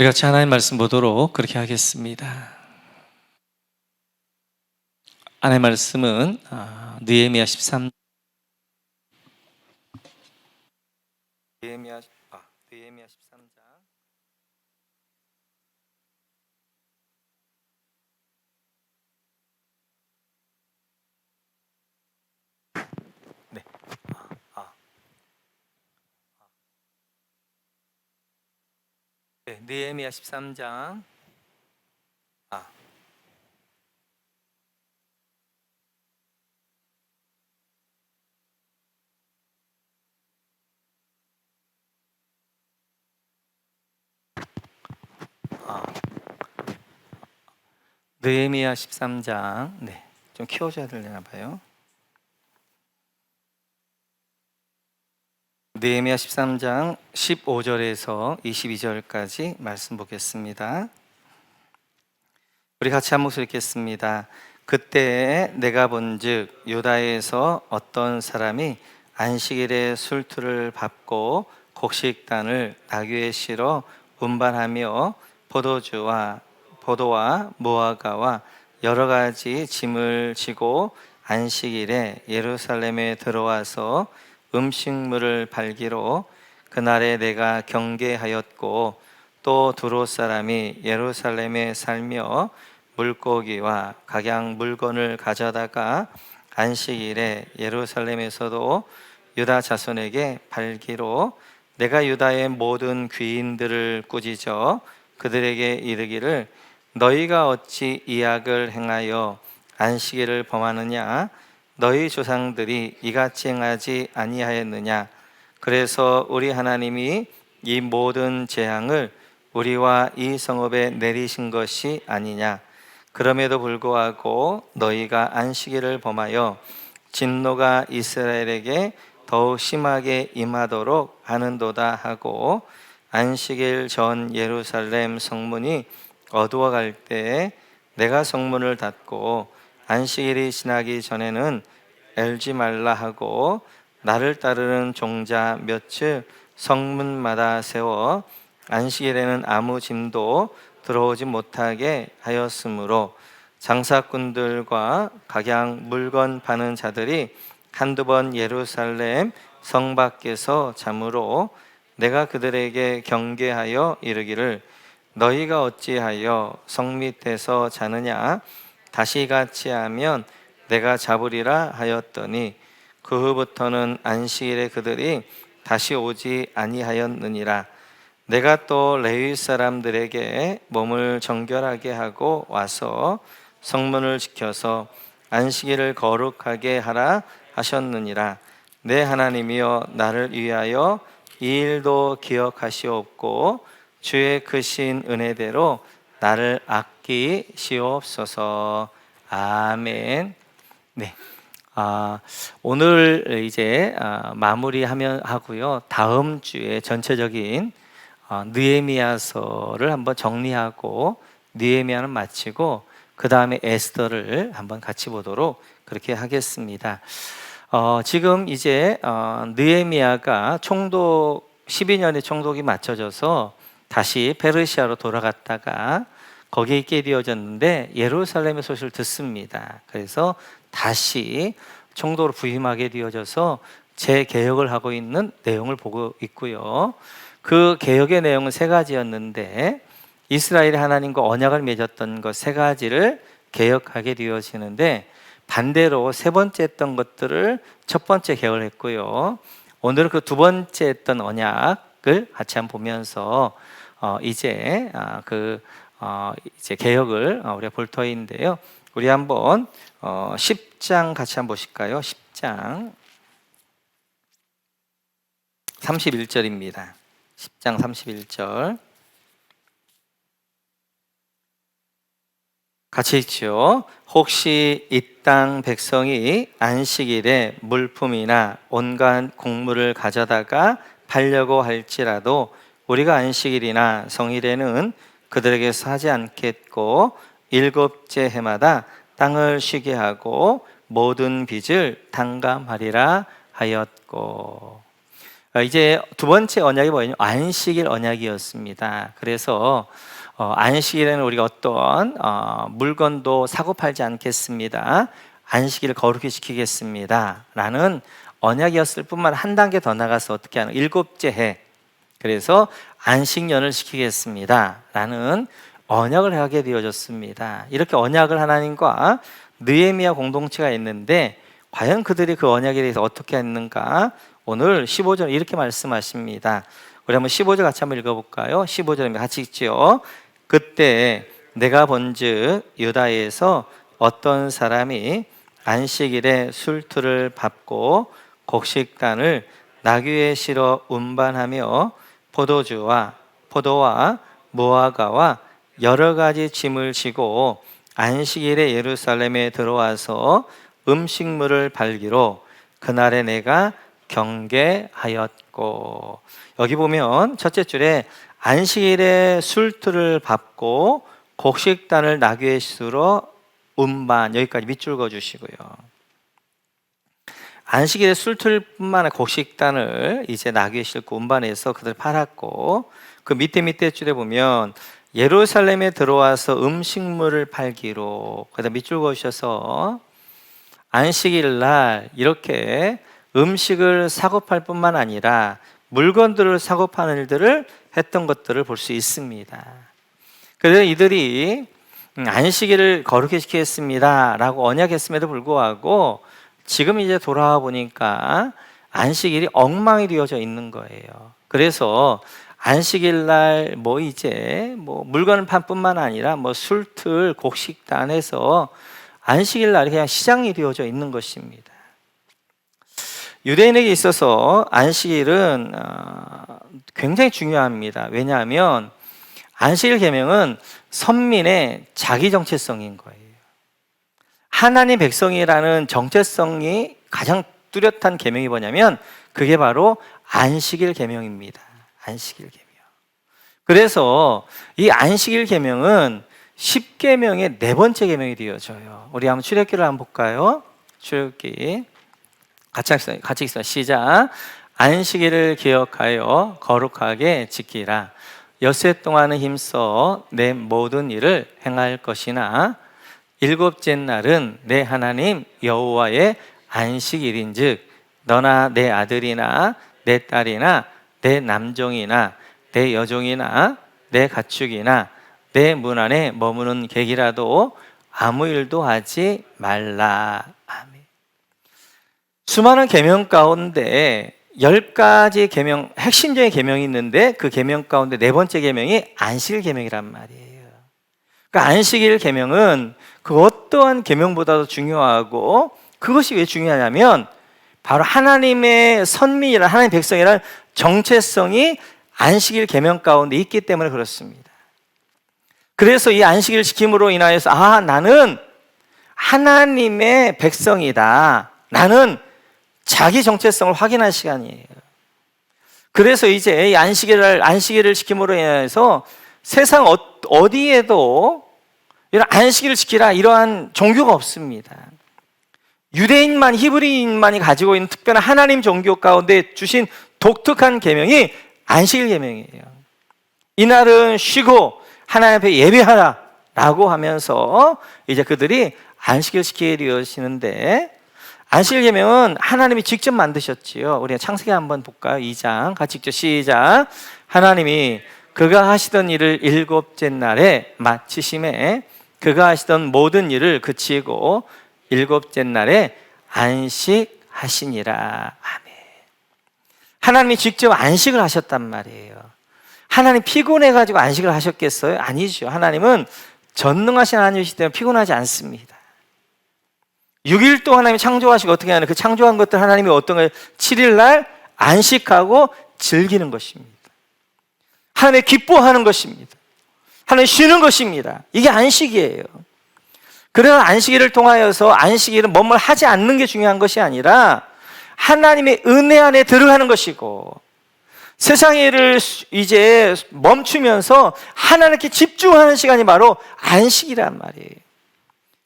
우리 같이 하나님 말씀 보도록 그렇게 하겠습니다. 하나님 말씀은 느헤미야 13 느헤미야 13장 네. 네, 느헤미야 13장 아, 아, 느헤미야 13장 네. 좀 키워줘야 되려나 봐요. 느헤미야 13장 15절에서 22절까지 말씀 보겠습니다. 우리 같이 한 목소리 읽겠습니다. 그때 내가 본즉 유다에서 어떤 사람이 안식일에 술투를 밟고 곡식단을 나귀에 실어 운반하며 포도와 무화과와 여러 가지 짐을 지고 안식일에 예루살렘에 들어와서 음식물을 팔기로 그날에 내가 경계하였고 또 두로 사람이 예루살렘에 살며 물고기와 각양 물건을 가져다가 안식일에 예루살렘에서도 유다 자손에게 팔기로 내가 유다의 모든 귀인들을 꾸짖어 그들에게 이르기를 너희가 어찌 이 악을 행하여 안식일을 범하느냐 너희 조상들이 이같이 행하지 아니하였느냐 그래서 우리 하나님이 이 모든 재앙을 우리와 이 성읍에 내리신 것이 아니냐 그럼에도 불구하고 너희가 안식일을 범하여 진노가 이스라엘에게 더욱 심하게 임하도록 하는도다 하고 안식일 전 예루살렘 성문이 어두워갈 때에 내가 성문을 닫고 안식일이 지나기 전에는 열지 말라 하고 나를 따르는 종자 몇을 성문마다 세워 안식일에는 아무 짐도 들어오지 못하게 하였으므로 장사꾼들과 각양 물건 파는 자들이 한두 번 예루살렘 성 밖에서 자므로 내가 그들에게 경계하여 이르기를 너희가 어찌하여 성 밑에서 자느냐 다시 같이 하면 내가 잡으리라 하였더니 그 후부터는 안식일에 그들이 다시 오지 아니하였느니라 내가 또 레위 사람들에게 몸을 정결하게 하고 와서 성문을 지켜서 안식일을 거룩하게 하라 하셨느니라 내 하나님이여 나를 위하여 이 일도 기억하시옵고 주의 크신 은혜대로 나를 아끼시옵소서. 아멘. 네. 오늘 이제 마무리하면 하고요. 다음 주에 전체적인 느헤미야서를 한번 정리하고 느헤미야는 마치고 그 다음에 에스더를 한번 같이 보도록 그렇게 하겠습니다. 지금 이제 느헤미야가 총독 12년의 총독이 맞춰져서 다시 페르시아로 돌아갔다가 거기에 있게 되어졌는데 예루살렘의 소식을 듣습니다. 그래서 다시 총독으로 부임하게 되어져서 재개혁을 하고 있는 내용을 보고 있고요. 그 개혁의 내용은 세 가지였는데 이스라엘이 하나님과 언약을 맺었던 것 세 가지를 개혁하게 되어지는데 반대로 세 번째 했던 것들을 첫 번째 개혁을 했고요. 오늘은 그 두 번째 했던 언약을 같이 한번 보면서 이제 이제 개혁을 우리가 볼 터인데요. 우리 한번 10장 같이 한번 보실까요? 10장 31절입니다. 10장 31절 같이 읽죠. 혹시 이 땅 백성이 안식일에 물품이나 온갖 곡물을 가져다가 팔려고 할지라도 우리가 안식일이나 성일에는 그들에게서 하지 않겠고 일곱째 해마다 땅을 쉬게 하고 모든 빚을 탕감하리라 하였고 이제 두 번째 언약이 뭐냐면 안식일 언약이었습니다. 그래서 안식일에는 우리가 어떤 물건도 사고 팔지 않겠습니다. 안식일을 거룩히 지키겠습니다 라는 언약이었을 뿐만 한 단계 더 나가서 어떻게 하는 일곱째 해, 그래서 안식년을 지키겠습니다 라는 언약을 하게 되어졌습니다. 이렇게 언약을 하나님과 느헤미야 공동체가 있는데 과연 그들이 그 언약에 대해서 어떻게 했는가? 오늘 15절 이렇게 말씀하십니다. 우리 한번 15절 같이 한번 읽어볼까요? 15절입니다. 같이 읽지요. 그때 내가 본즉 유다에서 어떤 사람이 안식일에 술틀을 밟고 곡식단을 나귀에 실어 운반하며 포도와 무화과와 여러 가지 짐을 지고 안식일에 예루살렘에 들어와서 음식물을 팔기로 그날에 내가 경계하였고. 여기 보면 첫째 줄에 안식일에 술틀을 밟고 곡식단을 나귀에 실어 운반, 여기까지 밑줄 그어주시고요. 안식일에 술틀뿐만 아니라 곡식단을 이제 나귀에 싣고 운반해서 그들 팔았고, 그 밑에 줄에 보면 예루살렘에 들어와서 음식물을 팔기로, 그다음 밑줄 그으셔서 안식일 날 이렇게 음식을 사고 팔 뿐만 아니라 물건들을 사고 파는 일들을 했던 것들을 볼 수 있습니다. 그래서 이들이 안식일을 거룩히 지키겠습니다 라고 언약했음에도 불구하고 지금 이제 돌아와 보니까 안식일이 엉망이 되어져 있는 거예요. 그래서 안식일 날 이제 물건을 판 뿐만 아니라 술틀, 곡식단에서 안식일 날이 그냥 시장이 되어져 있는 것입니다. 유대인에게 있어서 안식일은 굉장히 중요합니다. 왜냐하면 안식일 계명은 선민의 자기 정체성인 거예요. 하나님 백성이라는 정체성이 가장 뚜렷한 계명이 뭐냐면 그게 바로 안식일 계명입니다. 안식일 계명. 그래서 이 안식일 계명은 10계명의 네 번째 계명이 되어져요. 우리 한번 출애굽기를 한번 볼까요? 출애굽기 같이 읽습니다. 시작. 안식일을 기억하여 거룩하게 지키라. 엿새 동안은 힘써 내 모든 일을 행할 것이나 일곱째 날은 내 하나님 여호와의 안식일인즉 너나 내 아들이나 내 딸이나 내 남종이나 내 여종이나 내 가축이나 내 문 안에 머무는 객이라도 아무 일도 하지 말라. 아멘. 수많은 계명 가운데 10가지 계명, 핵심적인 계명이 있는데 그 계명 가운데 네 번째 계명이 안식일 계명이란 말이에요. 그러니까 안식일 계명은 그 어떠한 계명보다도 중요하고, 그것이 왜 중요하냐면 바로 하나님의 선민이라 하나님의 백성이라는 정체성이 안식일 계명 가운데 있기 때문에 그렇습니다. 그래서 이 안식일 지킴으로 인하여서 나는 하나님의 백성이다, 나는 자기 정체성을 확인할 시간이에요. 그래서 이제 이 안식일을 지킴으로 인해서 세상 어디에도 이런 안식일을 지키라 이러한 종교가 없습니다. 유대인만, 히브리인만이 가지고 있는 특별한 하나님 종교 가운데 주신 독특한 계명이 안식일 계명이에요. 이날은 쉬고 하나님 앞에 예배하라 라고 하면서 이제 그들이 안식일을 지키게 되어지는데, 안식일 계명은 하나님이 직접 만드셨지요. 우리가 창세기 한번 볼까요? 2장 같이 읽죠. 시작. 하나님이 그가 하시던 일을 일곱째 날에 마치심에 그가 하시던 모든 일을 그치고 일곱째 날에 안식하시니라. 아멘. 하나님이 직접 안식을 하셨단 말이에요. 하나님 피곤해가지고 안식을 하셨겠어요? 아니죠. 하나님은 전능하신 하나님이시기 때문에 피곤하지 않습니다. 6일 동안 하나님이 창조하시고 어떻게 하는 그 창조한 것들 하나님이 어떤 걸 7일 날 안식하고 즐기는 것입니다. 하나님이 기뻐하는 것입니다. 하나님이 쉬는 것입니다. 이게 안식이에요. 그래서 안식일을 통하여서 안식일은 뭐뭘 하지 않는 게 중요한 것이 아니라 하나님의 은혜 안에 들어가는 것이고, 세상의 일을 이제 멈추면서 하나님께 집중하는 시간이 바로 안식이란 말이에요.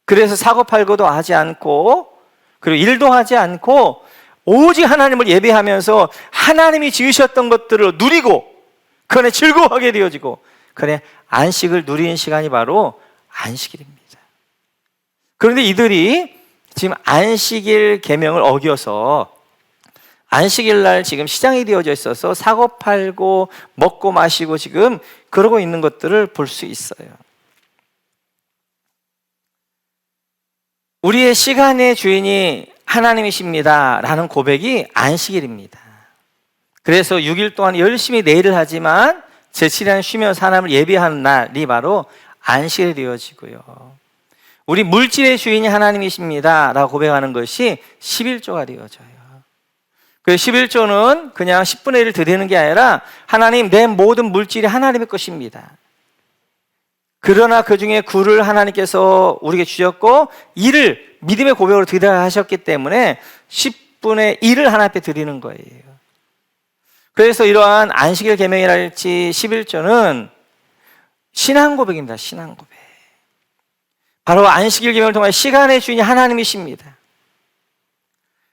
그래서 사고 팔고도 하지 않고, 그리고 일도 하지 않고 오직 하나님을 예배하면서 하나님이 지으셨던 것들을 누리고 그 안에 즐거워하게 되어지고 그 안에 안식을 누리는 시간이 바로 안식일입니다. 그런데 이들이 지금 안식일 계명을 어겨서 안식일 날 지금 시장이 되어져 있어서 사고 팔고 먹고 마시고 지금 그러고 있는 것들을 볼 수 있어요. 우리의 시간의 주인이 하나님이십니다 라는 고백이 안식일입니다. 그래서 6일 동안 열심히 내 일을 하지만 제7일은 쉬면서 하나님을 예배하는 날이 바로 안식일이 되어지고요. 우리 물질의 주인이 하나님이십니다 라고 고백하는 것이 11조가 되어져요. 그 11조는 그냥 10분의 1을 드리는 게 아니라 하나님, 내 모든 물질이 하나님의 것입니다. 그러나 그 중에 구를 하나님께서 우리에게 주셨고 이를 믿음의 고백으로 드려야 하셨기 때문에 10분의 1을 하나님 앞에 드리는 거예요. 그래서 이러한 안식일 계명이랄지 11조는 신앙 고백입니다. 신앙 고백. 바로 안식일 계명을 통해 시간의 주인이 하나님이십니다.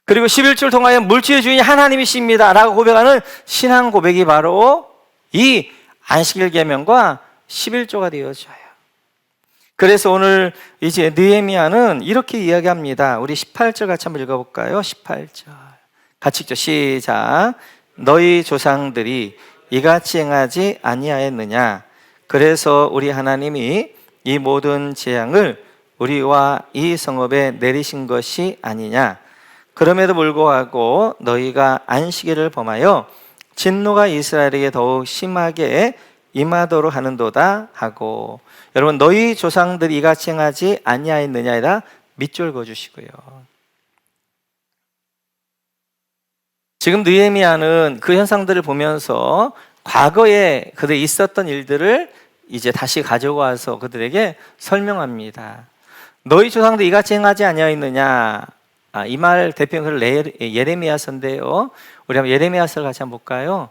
그리고 11조를 통하여 물질의 주인이 하나님이십니다 라고 고백하는 신앙 고백이 바로 이 안식일 계명과 11조가 되어져요. 그래서 오늘 이제 느헤미야는 이렇게 이야기합니다. 우리 18절 같이 한번 읽어볼까요? 18절 같이 읽죠. 시작. 너희 조상들이 이같이 행하지 아니하였느냐? 그래서 우리 하나님이 이 모든 재앙을 우리와 이 성읍에 내리신 것이 아니냐? 그럼에도 불구하고 너희가 안식일을 범하여 진노가 이스라엘에게 더욱 심하게 임하도록 하는도다 하고, 여러분 너희 조상들이 이같이 행하지 아니하였느냐이다 밑줄 그어주시고요. 지금 느헤미야는 그 현상들을 보면서 과거에 그들이 있었던 일들을 이제 다시 가져와서 그들에게 설명합니다. 너희 조상들이 이같이 행하지 아니하였느냐? 이 말 대표는 예레미야서인데요. 우리 한번 예레미야서를 같이 한번 볼까요?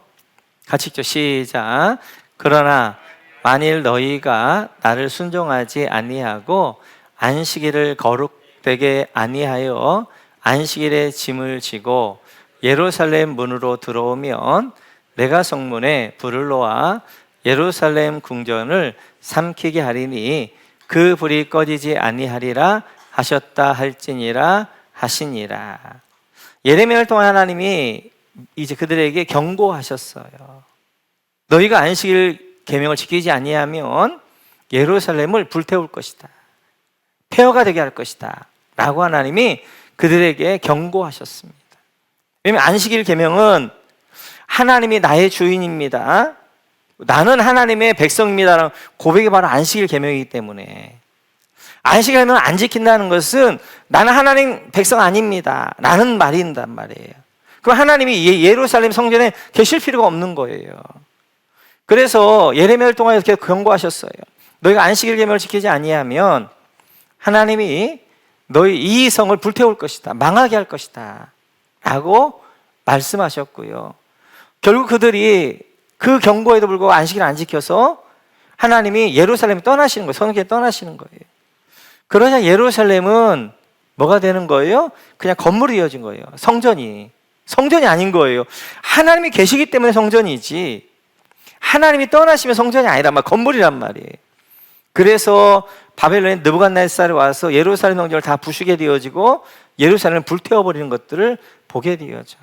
같이 읽죠. 시작. 그러나 만일 너희가 나를 순종하지 아니하고 안식일을 거룩되게 아니하여 안식일에 짐을 지고 예루살렘 문으로 들어오면 내가 성문에 불을 놓아 예루살렘 궁전을 삼키게 하리니 그 불이 꺼지지 아니하리라 하셨다 할지니라 하시니라. 예레미야를 통해 하나님이 이제 그들에게 경고하셨어요. 너희가 안식일 계명을 지키지 아니하면 예루살렘을 불태울 것이다. 폐허가 되게 할 것이다. 라고 하나님이 그들에게 경고하셨습니다. 왜냐하면 안식일 계명은 하나님이 나의 주인입니다. 나는 하나님의 백성입니다라는 고백이 바로 안식일 계명이기 때문에 안식일 계명을 안 지킨다는 것은 나는 하나님 백성 아닙니다 라는 말인단 말이에요. 그럼 하나님이 예루살렘 성전에 계실 필요가 없는 거예요. 그래서 예레미야를 통해 이렇게 경고하셨어요. 너희가 안식일 계명을 지키지 아니하면 하나님이 너희 이 성을 불태울 것이다, 망하게 할 것이다 라고 말씀하셨고요. 결국 그들이 그 경고에도 불구하고 안식일을 안 지켜서 하나님이 예루살렘에 떠나시는 거예요. 성전에 떠나시는 거예요. 그러자 예루살렘은 뭐가 되는 거예요? 그냥 건물이 이어진 거예요. 성전이 아닌 거예요. 하나님이 계시기 때문에 성전이지 하나님이 떠나시면 성전이 아니란 말, 건물이란 말이에요. 그래서 바벨론의 느부갓네살이 와서 예루살렘 성전을 다 부수게 되어지고 예루살렘을 불태워버리는 것들을 보게 되어져요.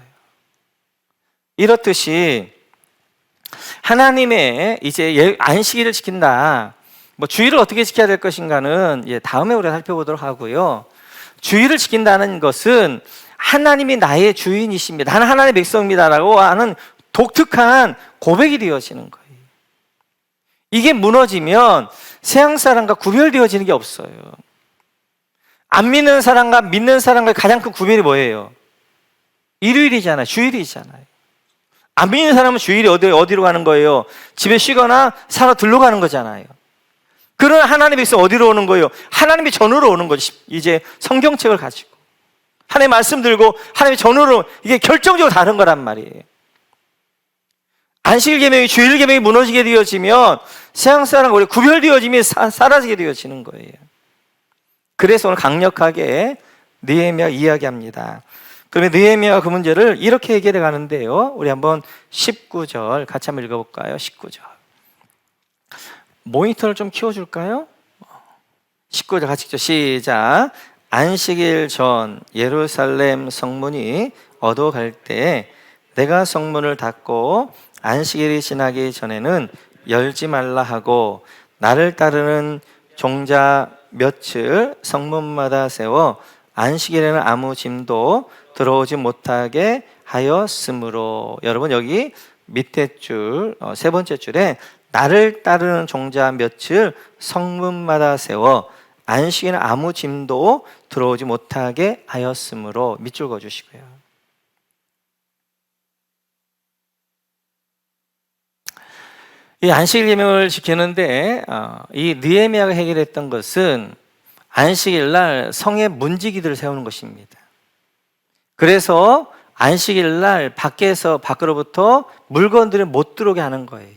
이렇듯이 하나님의 이제 안식일을 지킨다. 뭐 주일을 어떻게 지켜야 될 것인가는 다음에 우리가 살펴보도록 하고요. 주일을 지킨다는 것은 하나님이 나의 주인이십니다, 나는 하나님의 백성입니다라고 하는 독특한 고백이 되어지는 거예요. 이게 무너지면 세상 사람과 구별되어지는 게 없어요. 안 믿는 사람과 믿는 사람과의 가장 큰 구별이 뭐예요? 일요일이잖아요. 주일이잖아요. 안 믿는 사람은 주일이 어디로 가는 거예요? 집에 쉬거나 산으로 들러 가는 거잖아요. 그런 하나님의 백성 어디로 오는 거예요? 하나님의 전으로 오는 거죠. 이제 성경책을 가지고 하나님의 말씀 들고 하나님의 전으로, 이게 결정적으로 다른 거란 말이에요. 안식일 계명이 주일 계명이 무너지게 되어지면 세상 사람과 우리 구별되어짐이 사라지게 되어지는 거예요. 그래서 오늘 강력하게 느헤미야가 이야기합니다. 그러면 느헤미야가 그 문제를 이렇게 해결해 가는데요. 우리 한번 19절 같이 한번 읽어볼까요? 19절. 모니터를 좀 키워줄까요? 19절 같이 읽죠. 시작. 안식일 전 예루살렘 성문이 어두워갈 때 내가 성문을 닫고 안식일이 지나기 전에는 열지 말라 하고 나를 따르는 종자 몇을 성문마다 세워 안식일에는 아무 짐도 들어오지 못하게 하였으므로. 여러분 여기 밑에 줄 세 번째 줄에 나를 따르는 종자 몇을 성문마다 세워 안식일에는 아무 짐도 들어오지 못하게 하였으므로 밑줄 그어주시고요. 이 안식일 계명을 지키는데 이 느헤미야가 해결했던 것은 안식일 날 성에 문지기들을 세우는 것입니다. 그래서 안식일 날 밖으로부터 물건들을 못 들어오게 하는 거예요.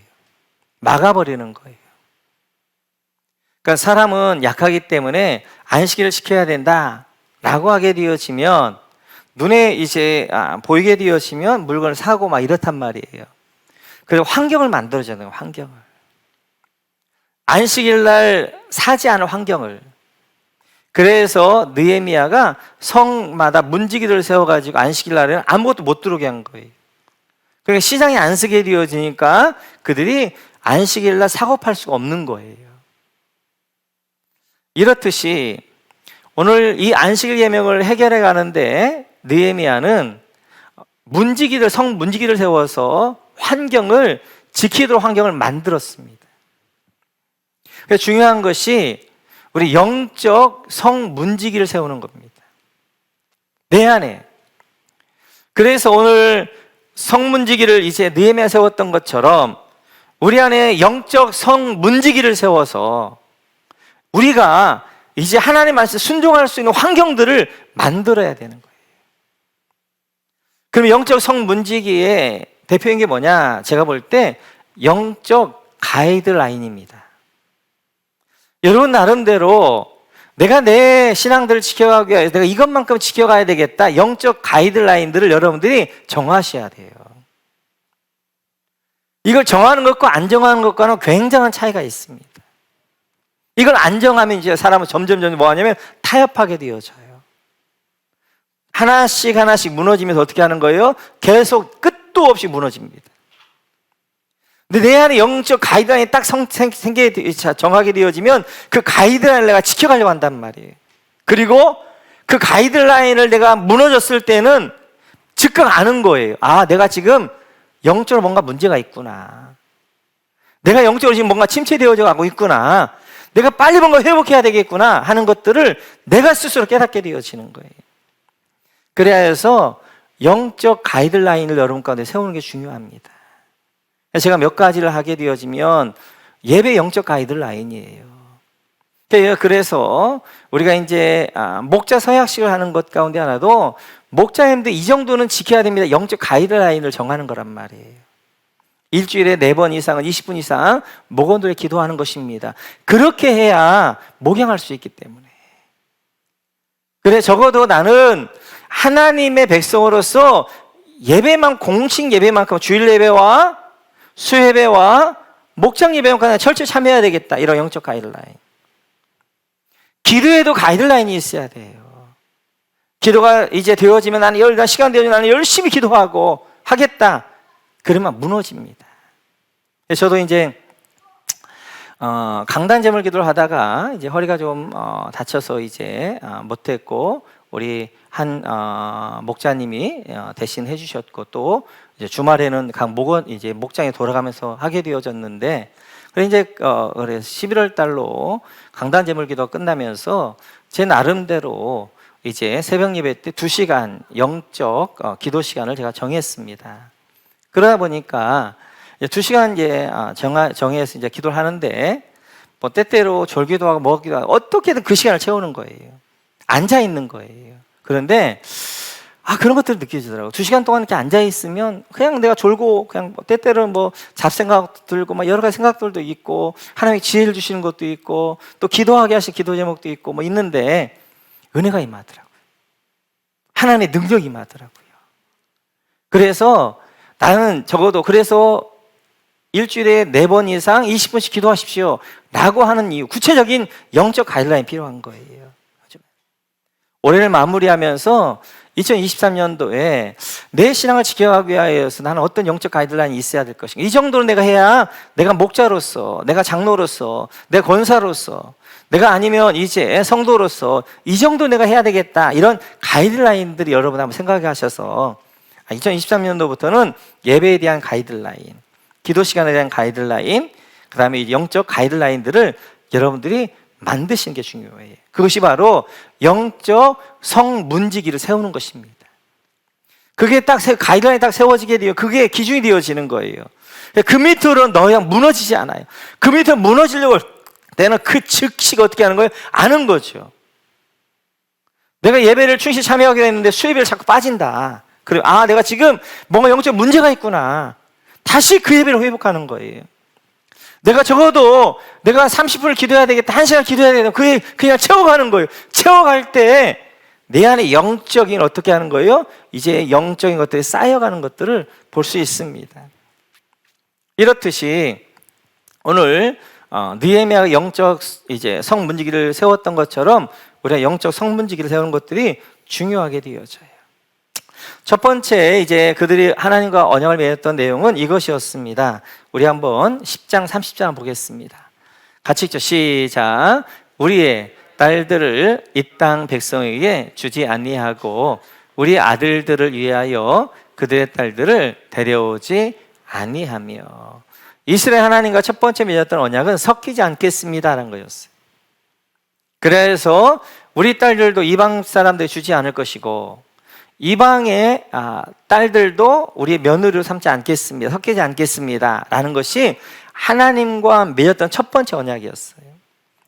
막아버리는 거예요. 그러니까 사람은 약하기 때문에 안식일을 지켜야 된다라고 하게 되어지면 눈에 이제 보이게 되어지면 물건을 사고 막 이렇단 말이에요. 그래서 환경을 만들어줘야 돼요. 환경을. 안식일 날 사지 않은 환경을. 그래서 느헤미야가 성마다 문지기들을 세워가지고 안식일 날에는 아무것도 못 들어오게 한 거예요. 그러니까 시장에 안 쓰게 되어지니까 그들이 안식일 날 사고 팔 수가 없는 거예요. 이렇듯이 오늘 이 안식일 계명을 해결해 가는데 느헤미야는 성 문지기를 세워서 환경을 지키도록 환경을 만들었습니다. 그래서 중요한 것이 우리 영적 성 문지기를 세우는 겁니다. 내 안에. 그래서 오늘 성 문지기를 이제 느헤미야가 세웠던 것처럼 우리 안에 영적 성 문지기를 세워서 우리가 이제 하나님 말씀 순종할 수 있는 환경들을 만들어야 되는 거예요. 그럼 영적 성 문지기의 대표인 게 뭐냐? 제가 볼 때 영적 가이드라인입니다. 여러분 나름대로 내가 내 신앙들을 지켜가기 위해 내가 이것만큼 지켜가야 되겠다. 영적 가이드라인들을 여러분들이 정하셔야 돼요. 이걸 정하는 것과 안 정하는 것과는 굉장한 차이가 있습니다. 이걸 안 정하면 이제 사람은 점점 뭐 하냐면 타협하게 되어져요. 하나씩 무너지면서 어떻게 하는 거예요? 계속 끝도 없이 무너집니다. 근데 내 안에 영적 가이드라인이 딱 정하게 되어지면 그 가이드라인을 내가 지켜가려고 한단 말이에요. 그리고 그 가이드라인을 내가 무너졌을 때는 즉각 아는 거예요. 아, 내가 지금 영적으로 뭔가 문제가 있구나. 내가 영적으로 지금 뭔가 침체되어져 가고 있구나. 내가 빨리 뭔가 회복해야 되겠구나 하는 것들을 내가 스스로 깨닫게 되어지는 거예요. 그래야 해서 영적 가이드라인을 여러분 가운데 세우는 게 중요합니다. 제가 몇 가지를 하게 되어지면 예배 영적 가이드라인이에요. 그래서 우리가 이제 목자 서약식을 하는 것 가운데 하나도 목자님들 이 정도는 지켜야 됩니다. 영적 가이드라인을 정하는 거란 말이에요. 일주일에 4번 이상은 20분 이상 목원들에 기도하는 것입니다. 그렇게 해야 목양할 수 있기 때문에. 그래 적어도 나는 하나님의 백성으로서 예배만 공식 예배만큼 주일 예배와 수예배와 목장 예배만큼 철저히 참여해야 되겠다. 이런 영적 가이드라인. 기도에도 가이드라인이 있어야 돼요. 기도가 이제 되어지면 나는 시간 되어지면 나는 열심히 기도하고 하겠다. 그러면 무너집니다. 저도 이제 강단 제물 기도를 하다가 이제 허리가 좀 다쳐서 이제 못했고 우리 한 목자님이 대신 해주셨고 또 이제 주말에는 이제 목장에 돌아가면서 하게 되어졌는데 그래 이제 그래 11월 달로 강단 제물 기도가 끝나면서 제 나름대로 이제 새벽 예배 때 2시간 영적 기도 시간을 제가 정했습니다. 그러다 보니까 2시간 이제 정해서 이제 기도를 하는데 뭐 때때로 졸기도 하고 먹기도 하고 어떻게든 그 시간을 채우는 거예요. 앉아 있는 거예요. 그런데 그런 것들이 느껴지더라고요. 2시간 동안 이렇게 앉아 있으면 그냥 내가 졸고 그냥 때때로는 뭐 잡생각 들고 막 여러 가지 생각들도 있고 하나님이 지혜를 주시는 것도 있고 또 기도하게 하실 기도 제목도 있고 뭐 있는데 은혜가 임하더라고요. 하나님의 능력이 임하더라고요. 그래서 나는 적어도 그래서 일주일에 4번 이상 20분씩 기도하십시오 라고 하는 이유, 구체적인 영적 가이드라인이 필요한 거예요. 올해를 마무리하면서 2023년도에 내 신앙을 지켜가기 위하여서 나는 어떤 영적 가이드라인이 있어야 될 것인가, 이 정도로 내가 해야 내가 목자로서, 내가 장로로서, 내가 권사로서, 내가 아니면 이제 성도로서 이 정도 내가 해야 되겠다, 이런 가이드라인들이 여러분 한번 생각해 하셔서 2023년도부터는 예배에 대한 가이드라인, 기도 시간에 대한 가이드라인, 그 다음에 영적 가이드라인들을 여러분들이 만드시는 게 중요해요. 그것이 바로 영적 성문지기를 세우는 것입니다. 그게 딱 가이드라인이 딱 세워지게 돼요. 그게 기준이 되어지는 거예요. 그 밑으로 너희가 무너지지 않아요. 그 밑으로 무너지려고 때는 그 즉시 어떻게 하는 거예요? 아는 거죠. 내가 예배를 충실히 참여하게 됐는데 수예배를 자꾸 빠진다. 그리고 내가 지금 뭔가 영적 문제가 있구나. 다시 그 예배를 회복하는 거예요. 내가 적어도 내가 30분을 기도해야 되겠다, 1시간 기도해야 되겠다, 그냥 채워가는 거예요. 채워갈 때 내 안에 영적인 어떻게 하는 거예요? 이제 영적인 것들이 쌓여가는 것들을 볼 수 있습니다. 이렇듯이 오늘 느헤미야가 영적 이제 성문지기를 세웠던 것처럼 우리가 영적 성문지기를 세우는 것들이 중요하게 되어져요. 첫 번째 이제 그들이 하나님과 언약을 맺었던 내용은 이것이었습니다. 우리 한번 10장 30장 보겠습니다. 같이 읽죠. 시작. 우리의 딸들을 이 땅 백성에게 주지 아니하고 우리 아들들을 위하여 그들의 딸들을 데려오지 아니하며. 이스라엘 하나님과 첫 번째 맺었던 언약은 섞이지 않겠습니다라는 거였어요. 그래서 우리 딸들도 이방 사람들이 주지 않을 것이고 이방의 딸들도 우리의 며느리로 삼지 않겠습니다, 섞이지 않겠습니다 라는 것이 하나님과 맺었던 첫 번째 언약이었어요.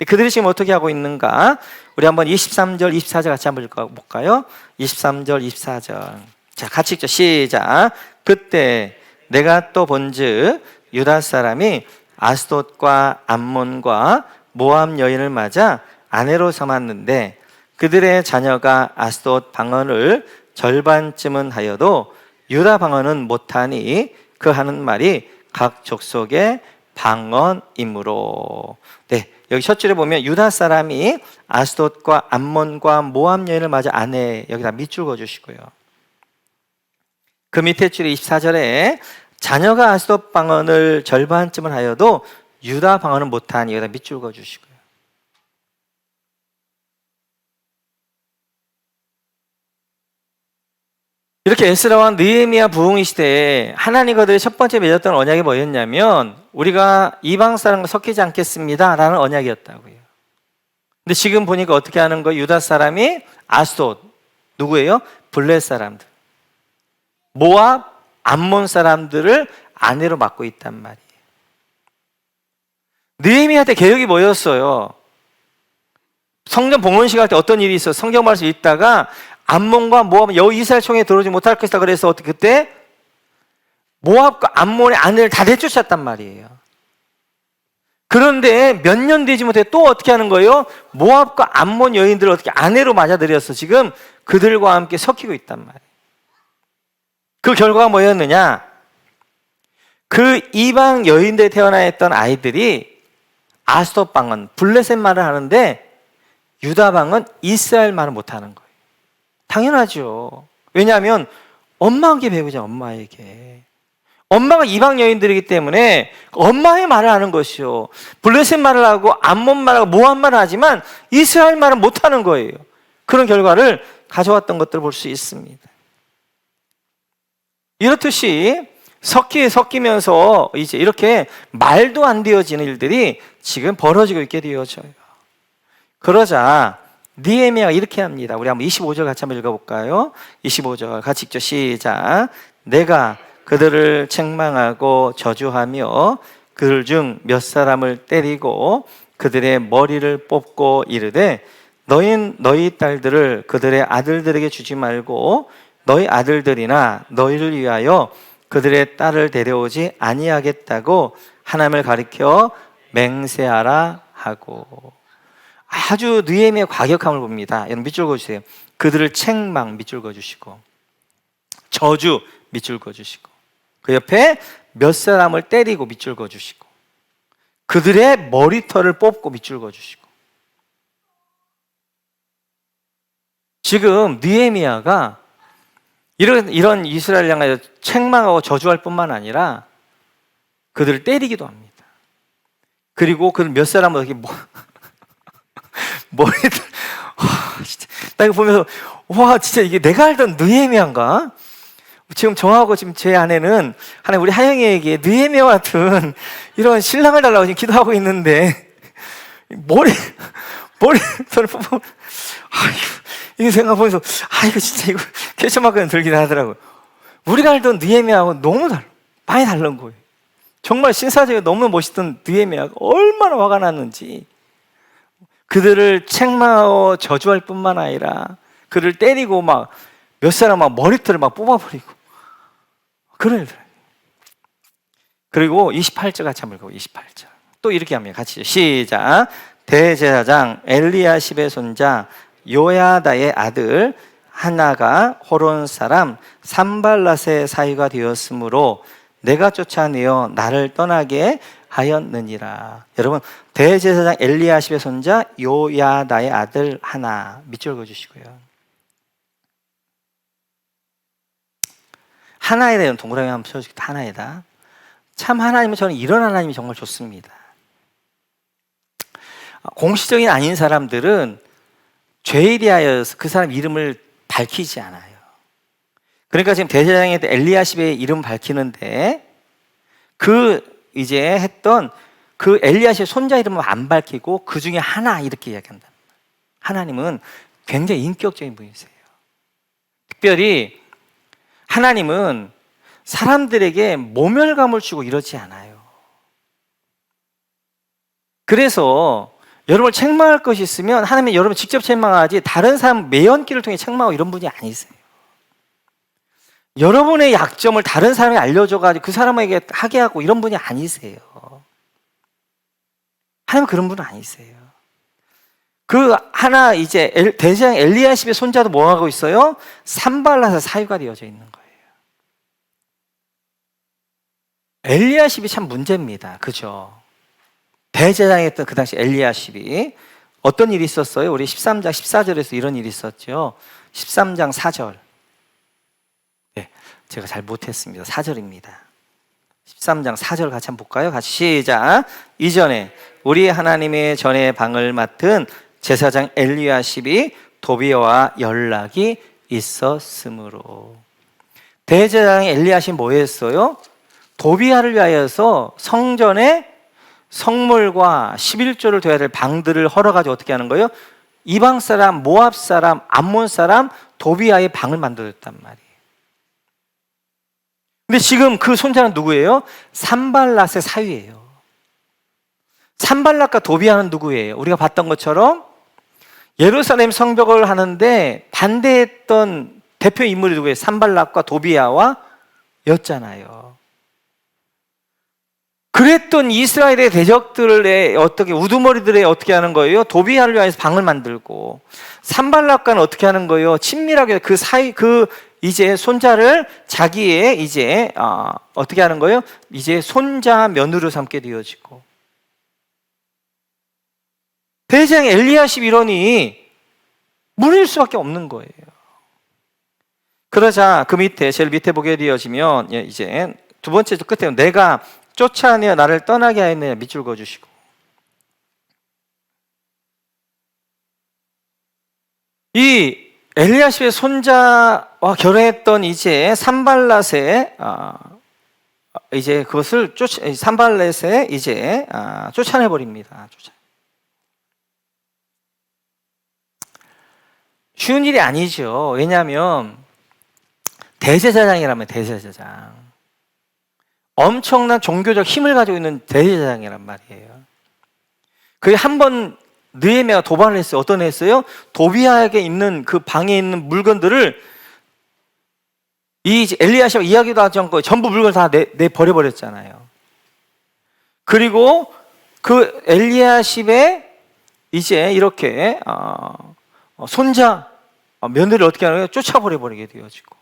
그들이 지금 어떻게 하고 있는가? 우리 한번 23절 24절 같이 한번 읽어볼까요? 23절 24절 자, 같이 읽죠. 시작. 그때 내가 또 본즉 유다 사람이 아스돗과 암몬과 모압 여인을 맞아 아내로 삼았는데 그들의 자녀가 아스돗 방언을 절반쯤은 하여도 유다 방언은 못하니 그 하는 말이 각 족속의 방언이므로. 네, 여기 첫 줄에 보면 유다 사람이 아스돗과 암몬과 모압 여인을 맞아 아내, 여기다 밑줄 그어주시고요. 그 밑에 줄에 24절에 자녀가 아스돗 방언을 절반쯤은 하여도 유다 방언은 못하니, 여기다 밑줄 그어주시고요. 이렇게 에스라와 느헤미야 부흥의 시대에 하나님과 그들의 첫 번째 맺었던 언약이 뭐였냐면 우리가 이방 사람과 섞이지 않겠습니다 라는 언약이었다고요. 근데 지금 보니까 어떻게 하는 거예요? 유다 사람이 아스돗, 누구예요? 블레 사람들, 모압, 암몬 사람들을 아내로 맡고 있단 말이에요. 느헤미야 때 개혁이 뭐였어요? 성전 봉헌식 할 때 어떤 일이 있어요? 성경 말씀 읽다가 암몬과 모압 여호 이스라엘 총회에 들어오지 못할 것이다 그래서 어떻게 그때 모압과 암몬의 아내를 다 내쫓았단 말이에요. 그런데 몇 년 되지 못해 또 어떻게 하는 거예요? 모압과 암몬 여인들을 어떻게 아내로 맞아들여서 지금 그들과 함께 섞이고 있단 말이에요. 그 결과가 뭐였느냐? 그 이방 여인들에 태어나 있던 아이들이 아스돗 방언, 블레셋 말을 하는데 유다 방언, 이스라엘 말을 못하는 거예요. 당연하죠. 왜냐하면 엄마에게 배우자, 엄마에게. 엄마가 이방 여인들이기 때문에 엄마의 말을 하는 것이요. 블레셋 말을 하고 암몬 말하고 모압 말을 하지만 이스라엘 말은 못하는 거예요. 그런 결과를 가져왔던 것들을 볼 수 있습니다. 이렇듯이 섞이면서 이제 이렇게 말도 안 되어지는 일들이 지금 벌어지고 있게 되어져요. 그러자 느헤미야가 이렇게 합니다. 우리 한번 25절 같이 한번 읽어볼까요? 25절 같이 읽죠. 시작. 내가 그들을 책망하고 저주하며 그들 중 몇 사람을 때리고 그들의 머리를 뽑고 이르되 너희 딸들을 그들의 아들들에게 주지 말고 너희 아들들이나 너희를 위하여 그들의 딸을 데려오지 아니하겠다고 하나님을 가리켜 맹세하라 하고. 아주 느헤미야의 과격함을 봅니다. 여러분 밑줄 그어주세요. 그들을 책망 밑줄 그어주시고, 저주 밑줄 그어주시고, 그 옆에 몇 사람을 때리고 밑줄 그어주시고, 그들의 머리털을 뽑고 밑줄 그어주시고. 지금 느헤미야가 이런 이스라엘 향하여 책망하고 저주할 뿐만 아니라 그들을 때리기도 합니다. 그리고 그 몇 사람은 이렇게 머리들, 진짜 나 이거 보면서 와, 진짜 이게 내가 알던 느헤미야인가? 지금 저하고 지금 제 아내는 하나 우리 하영이에게 느헤미야 같은 이런 신랑을 달라고 지금 기도하고 있는데 머리털을 뽑으면 이거 생각해보면서 이거 진짜 이거 퀘스천 마크는 들긴 하더라고요. 우리가 알던 느헤미야하고 너무 많이 다른 거예요. 정말 신사적이고 너무 멋있던 느헤미야가 얼마나 화가 났는지, 그들을 책망하고 저주할 뿐만 아니라 그를 때리고 막 몇 사람 막 머리털을 막 뽑아버리고 그래요. 그리고 28절 같이 한번 읽고, 28절 또 이렇게 합니다. 같이 시작. 대제사장 엘리야십의 손자 요야다의 아들 하나가 호론 사람 산발랏의 사위가 되었으므로 내가 쫓아내어 나를 떠나게 하였느니라. 여러분, 대제사장 엘리야십의 손자 요야다의 아들 하나 밑줄 그어주시고요. 하나에 대한 동그라미 한번 쳐주시고, 하나에다. 참 하나님은, 저는 이런 하나님이 정말 좋습니다. 공식적인 아닌 사람들은 죄에 대하여서 그 사람 이름을 밝히지 않아요. 그러니까 지금 대제사장의 엘리야십의 이름 밝히는데 이제 했던 그 엘리야십의 손자 이름은 안 밝히고 그 중에 하나 이렇게 이야기한다. 하나님은 굉장히 인격적인 분이세요. 특별히 하나님은 사람들에게 모멸감을 주고 이러지 않아요. 그래서 여러분을 책망할 것이 있으면 하나님은 여러분을 직접 책망하지 다른 사람 매연기를 통해 책망하고 이런 분이 아니세요. 여러분의 약점을 다른 사람이 알려줘가지고 그 사람에게 하게 하고 이런 분이 아니세요. 하나님은 그런 분은 아니세요. 그 하나 이제 대제사장 엘리야십의 손자도 뭐 하고 있어요? 산발랏의 사위가 되어져 있는 거예요. 엘리야십이 참 문제입니다. 그죠? 대제사장이었던 그 당시 엘리야십이 어떤 일이 있었어요? 우리 13장 14절에서 이런 일이 있었죠. 13장 4절. 네, 제가 잘 못했습니다. 4절입니다. 13장 4절 같이 한번 볼까요? 같이 시작. 이전에 우리 하나님의 전에 방을 맡은 제사장 엘리야십이 도비아와 연락이 있었으므로. 대제사장 엘리야십이 뭐 했어요? 도비아를 위하여서 성전에 성물과 11조를 둬야 될 방들을 헐어가지고 어떻게 하는 거예요? 이방 사람, 모압 사람, 암몬 사람, 도비아의 방을 만들었단 말이에요. 근데 지금 그 손자는 누구예요? 산발랏의 사위예요. 산발랏과 도비아는 누구예요? 우리가 봤던 것처럼 예루살렘 성벽을 하는데 반대했던 대표 인물이 누구예요? 산발랏과 도비아와 였잖아요. 그랬던 이스라엘의 대적들의 어떻게 우두머리들의 어떻게 하는 거예요? 도비아를 위해서 방을 만들고, 산발랏과는 어떻게 하는 거예요? 친밀하게 그 사이 이제 손자를 자기의 이제 어떻게 하는 거예요? 이제 손자 며느리로 삼게 되어지고. 대제사장 엘리야십 이러니 무너질 수밖에 없는 거예요. 그러자 그 밑에 제일 밑에 보게 되어지면 이제 두 번째 끝에 내가 쫓아내어 나를 떠나게 하였느냐 밑줄 그어주시고, 이 엘리야십의 손자와 결혼했던 이제 산발랏의 이제 그것을 산발렛에 이제 쫓아내 버립니다. 쉬운 일이 아니죠. 왜냐하면 대제사장이라면 대제사장, 엄청난 종교적 힘을 가지고 있는 대제사장이란 말이에요. 그게 한번 느헤미야가 도발을 했어요. 어떤 애 했어요? 도비아에게 있는 그 방에 있는 물건들을 이 엘리야십과 이야기도 하지 않고 전부 물건을 다 내버려버렸잖아요. 그리고 그 엘리야십의 이제 이렇게 손자 며느리를 어떻게 하는 거예요? 쫓아버려 버리게 되어지고,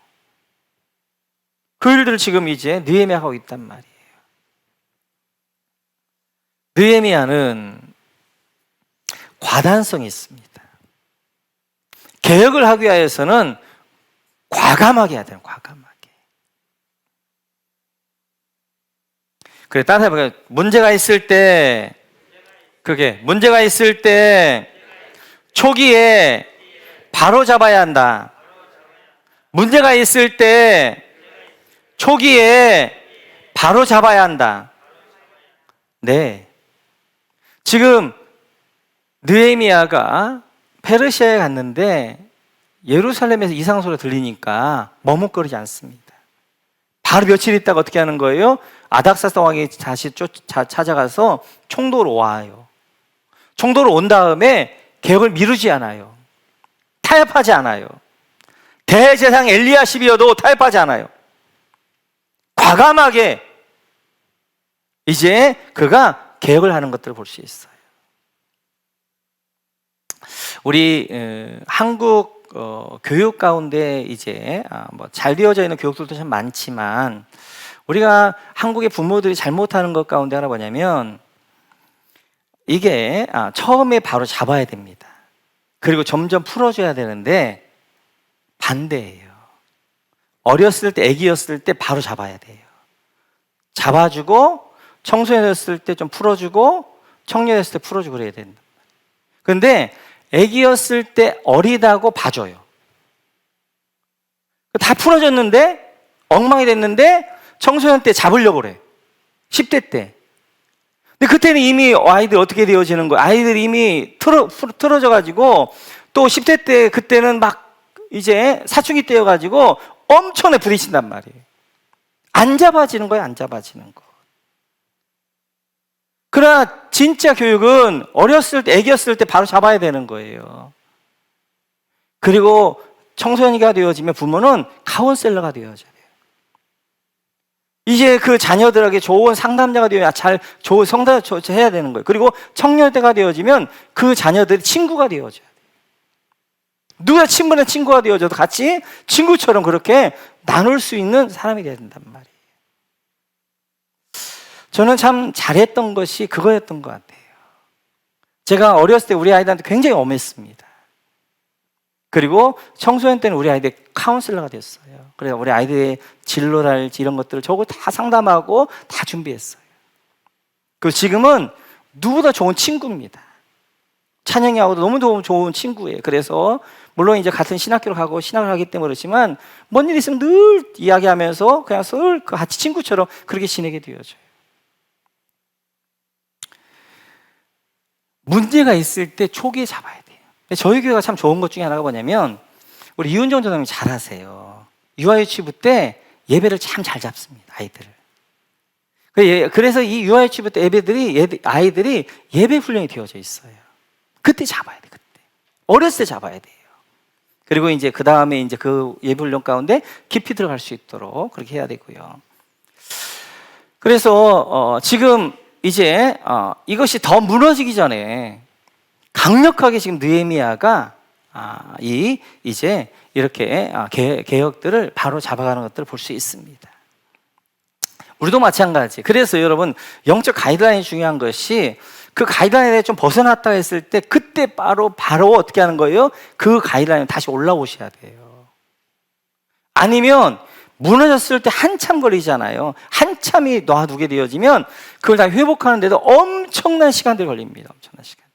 그 일들을 지금 이제 느헤미야가 하고 있단 말이에요. 느헤미야는 과단성이 있습니다. 개혁을 하기 위해서는 과감하게 해야 돼요. 과감하게. 그래, 따라해 볼까요? 문제가 있을 때 초기에 바로 잡아야 한다. 문제가 있을 때 초기에 바로 잡아야 한다. 네. 지금 느헤미야가 페르시아에 갔는데 예루살렘에서 이상 소리가 들리니까 머뭇거리지 않습니다. 바로 며칠 있다가 어떻게 하는 거예요? 아닥사스 왕이 다시 찾아가서 총독으로 와요. 총독으로 온 다음에 개혁을 미루지 않아요. 타협하지 않아요. 대제사장 엘리야십이어도 타협하지 않아요. 과감하게 이제 그가 개혁을 하는 것들을 볼 수 있어요. 우리 한국 교육 가운데 이제 뭐 잘 되어져 있는 교육들도 참 많지만, 우리가 한국의 부모들이 잘못하는 것 가운데 하나 뭐냐면, 이게 처음에 바로 잡아야 됩니다. 그리고 점점 풀어줘야 되는데 반대예요. 어렸을 때, 아기였을 때 바로 잡아야 돼요. 잡아주고 청소년이었을 때 좀 풀어주고 청년이었을 때 풀어주고 그래야 된다. 그런데 아기였을 때 어리다고 봐줘요. 다 풀어줬는데 엉망이 됐는데 청소년 때 잡으려고 그래. 10대 때. 근데 그때는 이미 아이들이 어떻게 되어지는 거예요? 아이들이 이미 틀어져가지고, 또 10대 때 그때는 막 이제 사춘기 때여가지고 엄청나게 부딪힌단 말이에요. 안 잡아지는 거예요, 안 잡아지는 거. 그러나 진짜 교육은 어렸을 때, 아기였을 때 바로 잡아야 되는 거예요. 그리고 청소년이가 되어지면 부모는 카운셀러가 되어져야 돼요. 이제 그 자녀들에게 좋은 상담자가 되어야 좋은 성담을 해야 되는 거예요. 그리고 청년 때가 되어지면 그 자녀들이 친구가 되어져야 돼요. 누가 친분의 친구가 되어져도 같이 친구처럼 그렇게 나눌 수 있는 사람이 되어야 된단 말이에요. 저는 참 잘했던 것이 그거였던 것 같아요. 제가 어렸을 때 우리 아이들한테 굉장히 엄했습니다. 그리고 청소년 때는 우리 아이들 카운슬러가 됐어요. 그래서 우리 아이들의 진로랄지 이런 것들을 저거 다 상담하고 다 준비했어요. 그리고 지금은 누구보다 좋은 친구입니다. 찬영이하고도 너무 좋은 친구예요. 그래서 물론 이제 같은 신학교를 가고 신학을 하기 때문에 그렇지만, 뭔 일 있으면 늘 이야기하면서 그냥 늘 같이 친구처럼 그렇게 지내게 되어져요. 문제가 있을 때 초기에 잡아야 돼요. 저희 교회가 참 좋은 것 중에 하나가 뭐냐면, 우리 이윤정 전도사님이 잘하세요. 유아유치부 때 예배를 참 잘 잡습니다, 아이들을. 그래서 이 유아유치부 때 아이들이 예배 훈련이 되어져 있어요. 그때 잡아야 돼, 그때. 어렸을 때 잡아야 돼요. 그리고 이제 그 다음에 이제 그 예배 훈련 가운데 깊이 들어갈 수 있도록 그렇게 해야 되고요. 그래서 지금 이제 이것이 더 무너지기 전에 강력하게 지금 느헤미야가 이제 이렇게 개혁들을 바로 잡아가는 것들을 볼 수 있습니다. 우리도 마찬가지. 그래서 여러분, 영적 가이드라인이 중요한 것이, 그 가이드라인에 좀 벗어났다 했을 때 그때 바로 어떻게 하는 거예요? 그 가이드라인에 다시 올라오셔야 돼요. 아니면 무너졌을 때 한참 걸리잖아요. 한참이 놔두게 되어지면 그걸 다 회복하는데도 엄청난 시간들이 걸립니다. 엄청난 시간들.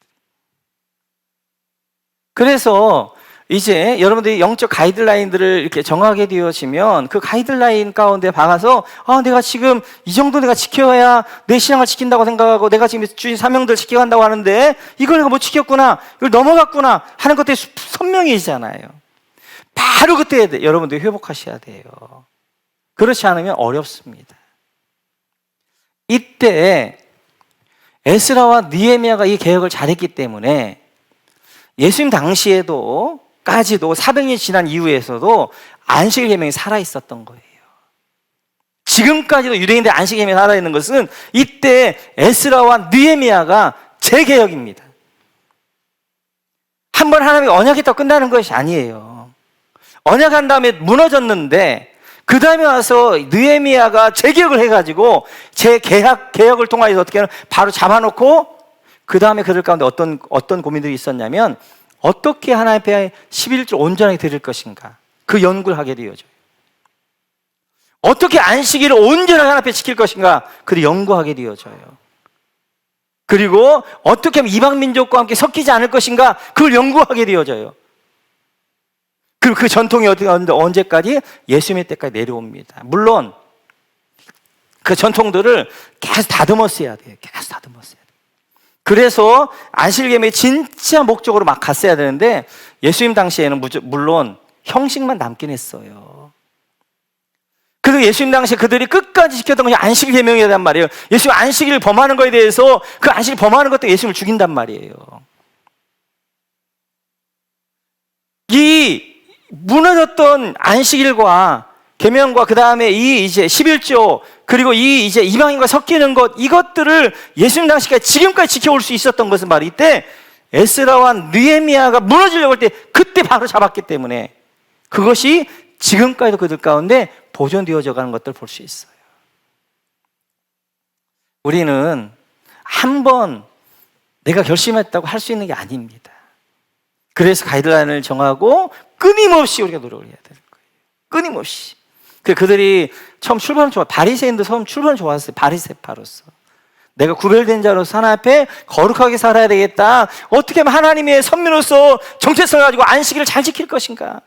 그래서 이제 여러분들이 영적 가이드라인들을 이렇게 정하게 되어지면 그 가이드라인 가운데 박아서, 내가 지금 이 정도 내가 지켜야 내 신앙을 지킨다고 생각하고, 내가 지금 주신 사명들 지켜간다고 하는데 이걸 내가 못 지켰구나, 이걸 넘어갔구나 하는 것들이 선명해지잖아요. 바로 그때 여러분들이 회복하셔야 돼요. 그렇지 않으면 어렵습니다. 이때 에스라와 느헤미야가 이 개혁을 잘했기 때문에 예수님 당시에도 400년이 지난 이후에서도 안식 계명이 살아있었던 거예요. 지금까지도 유대인들의 안식 계명이 살아있는 것은 이때 에스라와 느헤미야가 재개혁입니다. 한번 하나님이 언약했다고 끝나는 것이 아니에요. 언약한 다음에 무너졌는데 그 다음에 와서 느헤미야가 재개혁을 해가지고 개혁을 통하여서 어떻게 하면 바로 잡아놓고 그 다음에 그들 가운데 어떤 고민들이 있었냐면 어떻게 하나님 앞에 11조 온전하게 드릴 것인가 그 연구를 하게 되어져요. 어떻게 안식일을 온전하게 하나님 앞에 지킬 것인가 그를 연구하게 되어져요. 그리고 어떻게 하면 이방 민족과 함께 섞이지 않을 것인가 그걸 연구하게 되어져요. 그리고 그 전통이 언제까지? 예수님의 때까지 내려옵니다. 물론 그 전통들을 계속 다듬었어야 돼요. 계속 다듬었어야 돼요. 그래서 안식일 계명의 진짜 목적으로 막 갔어야 되는데 예수님 당시에는 물론 형식만 남긴 했어요. 그리고 예수님 당시에 그들이 끝까지 지켰던 것이 안식일 계명이란 말이에요. 예수님 안식일을 범하는 것에 대해서 그 안식일 범하는 것도 예수님을 죽인단 말이에요. 이 무너졌던 안식일과 계명과 그 다음에 이 이제 11조 그리고 이 이제 이방인과 섞이는 것 이것들을 예수님 당시까지 지금까지 지켜올 수 있었던 것은 바로 이때 에스라와 느헤미야가 무너지려고 할 때 그때 바로 잡았기 때문에 그것이 지금까지도 그들 가운데 보존되어져 가는 것들을 볼 수 있어요. 우리는 한번 내가 결심했다고 할 수 있는 게 아닙니다. 그래서 가이드라인을 정하고 끊임없이 우리가 노력을 해야 되는 거예요. 끊임없이. 그들이 처음 출발은 좋아. 바리새인도 처음 출발은 좋았어요. 바리새파로서. 내가 구별된 자로서 하나님 앞에 거룩하게 살아야 되겠다. 어떻게 하면 하나님의 선민으로서 정체성을 가지고 안식일을 잘 지킬 것인가?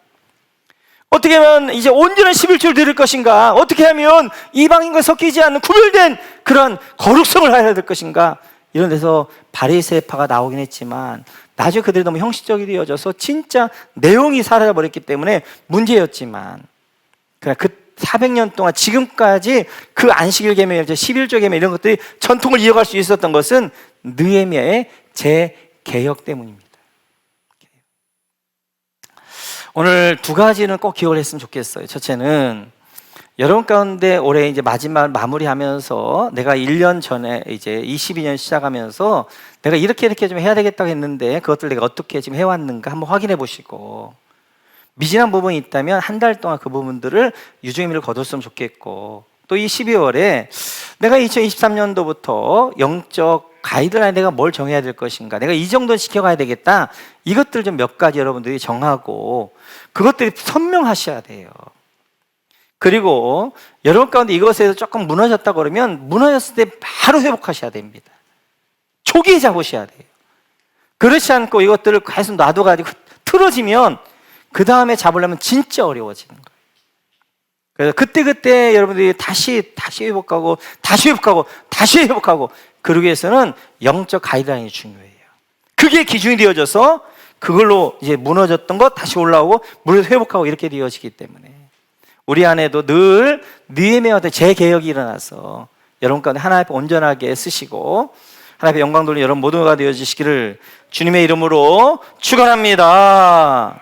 어떻게 하면 이제 온전한 11조를 드릴 것인가? 어떻게 하면 이방인과 섞이지 않는 구별된 그런 거룩성을 해야 될 것인가? 이런 데서 바리새파가 나오긴 했지만 나중에 그들이 너무 형식적이 되어져서 진짜 내용이 사라져버렸기 때문에 문제였지만 그러나 그 400년 동안 지금까지 그 안식일 계명, 11조 계명 이런 것들이 전통을 이어갈 수 있었던 것은 느헤미야의 재개혁 때문입니다. 오늘 두 가지는 꼭 기억을 했으면 좋겠어요. 첫째는 여러분 가운데 올해 이제 마지막 마무리하면서 내가 1년 전에 이제 22년 시작하면서 내가 이렇게 좀 해야 되겠다고 했는데 그것들 내가 어떻게 지금 해왔는가 한번 확인해 보시고 미진한 부분이 있다면 한 달 동안 그 부분들을 유종의미를 거뒀으면 좋겠고 또 이 12월에 내가 2023년도부터 영적 가이드라인 내가 뭘 정해야 될 것인가 내가 이 정도는 지켜가야 되겠다 이것들 좀 몇 가지 여러분들이 정하고 그것들이 선명하셔야 돼요. 그리고 여러분 가운데 이것에서 조금 무너졌다 그러면 무너졌을 때 바로 회복하셔야 됩니다. 초기에 잡으셔야 돼요. 그렇지 않고 이것들을 계속 놔둬가지고 틀어지면 그 다음에 잡으려면 진짜 어려워지는 거예요. 그래서 그때 여러분들이 다시 회복하고 다시 회복하고 그러기 위해서는 영적 가이드라인이 중요해요. 그게 기준이 되어져서 그걸로 이제 무너졌던 것 다시 올라오고 물에서 회복하고 이렇게 되어지기 때문에 우리 안에도 늘 느헤미야와 재개혁이 일어나서 여러분 가운데 하나님 앞에 온전하게 쓰시고 하나님 앞에 영광 돌리는 여러분 모두가 되어지시기를 주님의 이름으로 축원합니다.